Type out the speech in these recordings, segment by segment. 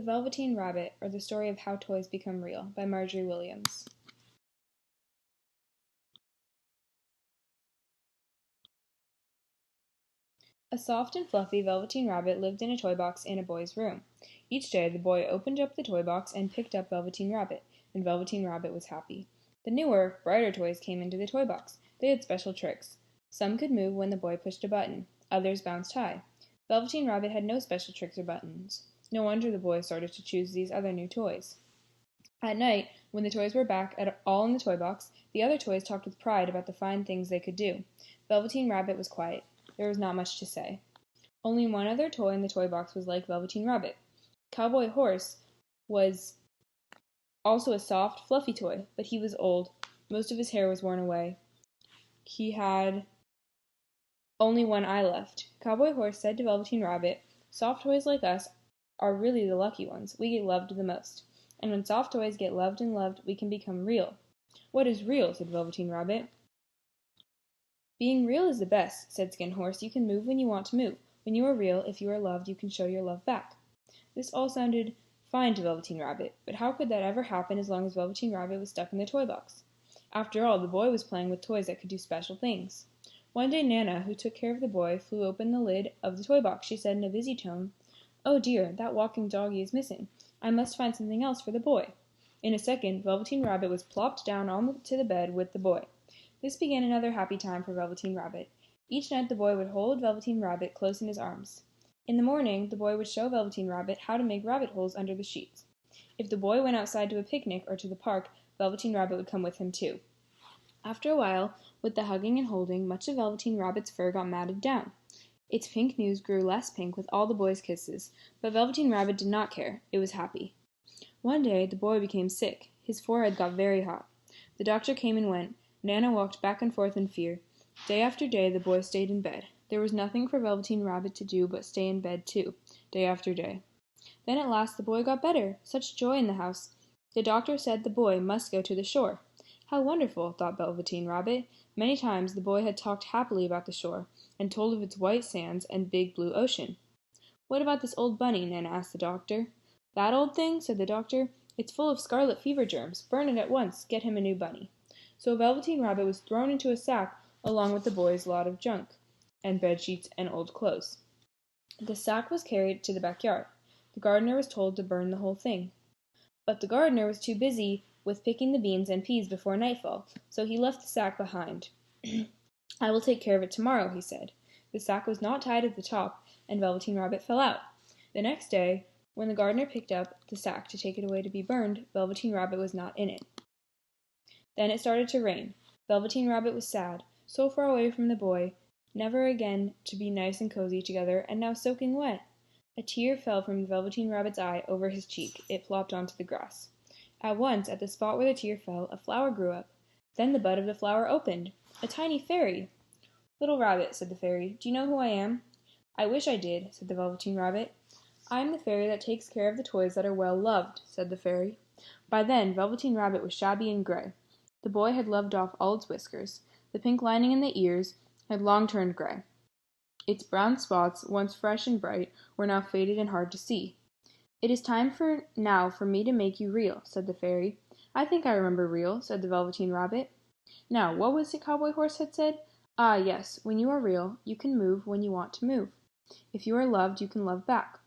Velveteen Rabbit, or The Story of How Toys Become Real, by Marjorie Williams. A soft and fluffy Velveteen Rabbit lived in a toy box in a boy's room. Each day the boy opened up the toy box and picked up Velveteen Rabbit, and Velveteen Rabbit was happy. The newer, brighter toys came into the toy box. They had special tricks. Some could move when the boy pushed a button. Others bounced high. Velveteen Rabbit had no special tricks or buttons. No wonder the boy started to choose these other new toys. At night, when the toys were back all in the toy box, the other toys talked with pride about the fine things they could do. Velveteen Rabbit was quiet. There was not much to say. Only one other toy in the toy box was like Velveteen Rabbit. Cowboy Horse was also a soft, fluffy toy, but he was old. Most of his hair was worn away. He had only one eye left. Cowboy Horse said to Velveteen Rabbit, "Soft toys like us are really the lucky ones. We get loved the most. And when soft toys get loved and loved, we can become real." "What is real?" said Velveteen Rabbit. "Being real is the best," said Skin Horse. "You can move when you want to move. When you are real, if you are loved, you can show your love back." This all sounded fine to Velveteen Rabbit, but how could that ever happen as long as Velveteen Rabbit was stuck in the toy box? After all, the boy was playing with toys that could do special things. One day Nana, who took care of the boy, flew open the lid of the toy box. She said in a busy tone, "Oh dear, that walking doggie is missing. I must find something else for the boy." In a second, Velveteen Rabbit was plopped down onto the bed with the boy. This began another happy time for Velveteen Rabbit. Each night the boy would hold Velveteen Rabbit close in his arms. In the morning, the boy would show Velveteen Rabbit how to make rabbit holes under the sheets. If the boy went outside to a picnic or to the park, Velveteen Rabbit would come with him too. After a while, with the hugging and holding, much of Velveteen Rabbit's fur got matted down. Its pink nose grew less pink with all the boy's kisses, but Velveteen Rabbit did not care. It was happy. One day, the boy became sick. His forehead got very hot. The doctor came and went. Nana walked back and forth in fear. Day after day, the boy stayed in bed. There was nothing for Velveteen Rabbit to do but stay in bed too, day after day. Then at last the boy got better. Such joy in the house. The doctor said the boy must go to the shore. How wonderful, thought Velveteen Rabbit. Many times the boy had talked happily about the shore, and told of its white sands and big blue ocean. "What about this old bunny?" Nana asked the doctor. "That old thing?" said the doctor. "It's full of scarlet fever germs. Burn it at once. Get him a new bunny." So Velveteen Rabbit was thrown into a sack along with the boy's lot of junk, and bedsheets and old clothes. The sack was carried to the backyard. The gardener was told to burn the whole thing. But the gardener was too busy with picking the beans and peas before nightfall, so he left the sack behind. "I will take care of it tomorrow," he said. The sack was not tied at the top, and Velveteen Rabbit fell out. The next day, when the gardener picked up the sack to take it away to be burned, Velveteen Rabbit was not in it. Then it started to rain. Velveteen Rabbit was sad, so far away from the boy, never again to be nice and cozy together, and now soaking wet. A tear fell from Velveteen Rabbit's eye over his cheek. It flopped onto the grass. At once, at the spot where the tear fell, a flower grew up. Then the bud of the flower opened. A tiny fairy. "Little Rabbit," said the fairy, "do you know who I am?" "I wish I did," said the Velveteen Rabbit. "I am the fairy that takes care of the toys that are well loved," said the fairy. By then, Velveteen Rabbit was shabby and gray. The boy had loved off all its whiskers. The pink lining in the ears had long turned gray. Its brown spots, once fresh and bright, were now faded and hard to see. "It is time now for me to make you real," said the fairy. "I think I remember real," said the Velveteen Rabbit. Now, what was it Cowboy Horse had said? Ah, yes, when you are real, you can move when you want to move. If you are loved, you can love back.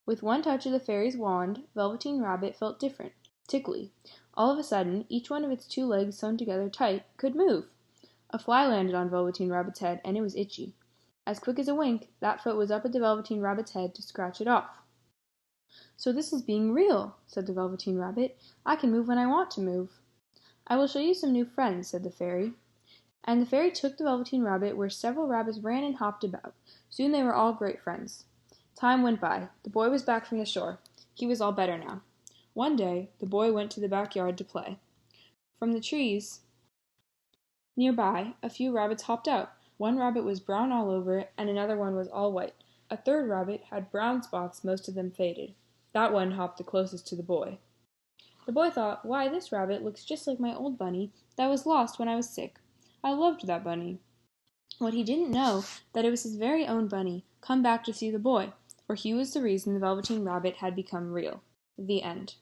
With one touch of the fairy's wand, Velveteen Rabbit felt different, tickly. All of a sudden, each one of its two legs sewn together tight could move. A fly landed on Velveteen Rabbit's head, and it was itchy. As quick as a wink, that foot was up at the Velveteen Rabbit's head to scratch it off. "So this is being real," said the Velveteen Rabbit. "I can move when I want to move." "I will show you some new friends," said the fairy. And the fairy took the Velveteen Rabbit where several rabbits ran and hopped about. Soon they were all great friends. Time went by. The boy was back from the shore. He was all better now. One day, the boy went to the backyard to play. From the trees nearby, a few rabbits hopped out. One rabbit was brown all over, and another one was all white. A third rabbit had brown spots, most of them faded. That one hopped the closest to the boy. The boy thought, "Why, this rabbit looks just like my old bunny that was lost when I was sick. I loved that bunny." What he didn't know, that it was his very own bunny, come back to see the boy. for he was the reason the Velveteen Rabbit had become real. The end.